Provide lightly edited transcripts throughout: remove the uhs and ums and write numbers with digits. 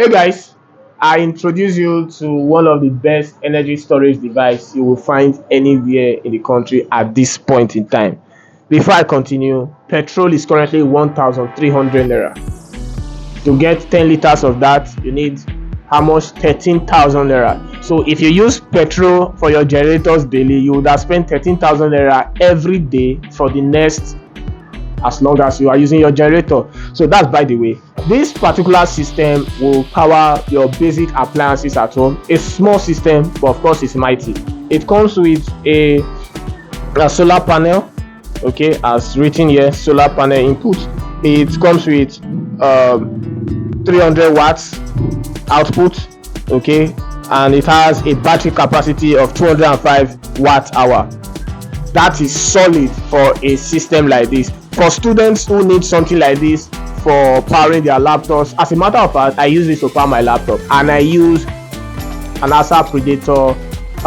Hey guys, I introduce you to one of the best energy storage device you will find anywhere in the country at this point in time. Before I continue, petrol is currently 1,300 naira. To get 10 liters of that, you need how much? 13,000 naira. So if you use petrol for your generators daily, you would have spent 13,000 naira every day for the next as long as you are using your generator. So that's by the way. This particular system will power your basic appliances at home. A small system, but of course it's mighty. It comes with a solar panel, okay, as written here, solar panel input. It comes with 300 watts output, okay, and it has a battery capacity of 205 watt hour. That is solid for a system like this. For students who need something like this for powering their laptops, as a matter of fact, I use this to power my laptop, and I use an Asa Predator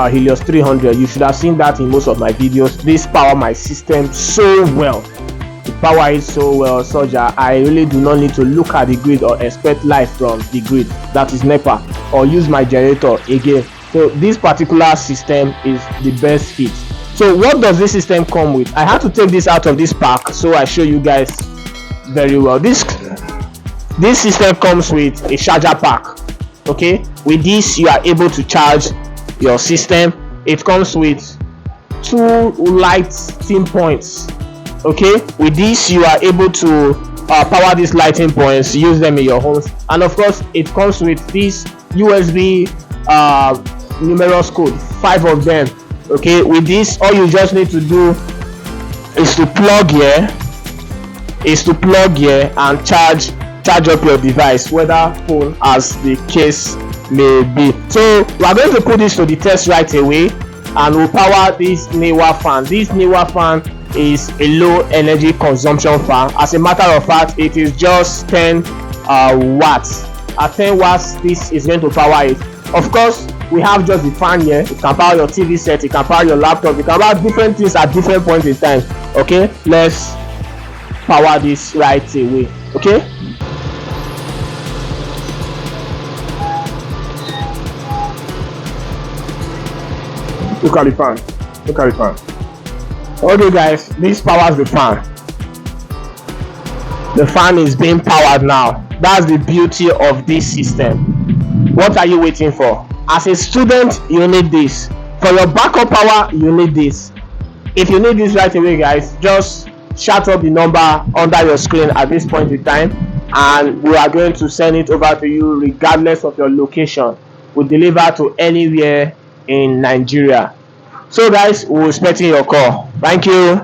Helios 300. You should have seen that in most of my videos. This power my system so well. It power it so well, so that I really do not need to look at the grid or expect light from the grid, that is NEPA, or use my generator again. So this particular system is the best fit. So what does this system come with? I had to take this out of this pack so I show you guys very well. This system comes with a charger pack. Okay, with this you are able to charge your system. It comes with 2 lighting points. Okay, with this you are able to power these lighting points, use them in your homes, and of course it comes with this USB numerous code, 5 of them. Okay, with this all you just need to do is to plug here and charge up your device, whether phone as the case may be. So we are going to put this to the test right away, and we'll power this NEWA fan. This NEWA fan is a low energy consumption fan. As a matter of fact, it is just 10 watts. At 10 watts this is going to power it. Of course, we have just the fan here. It can power your TV set, it can power your laptop, it can power different things at different points in time. Okay, let's power this right away. Okay, look at the fan. Okay guys, this powers the fan. The fan is being powered now. That's the beauty of this system. What are you waiting for? As a student, you need this. For your backup power, you need this. If you need this right away guys, just shout up the number under your screen at this point in time, and we are going to send it over to you regardless of your location. We deliver to anywhere in Nigeria. So guys, we're expecting your call. Thank you.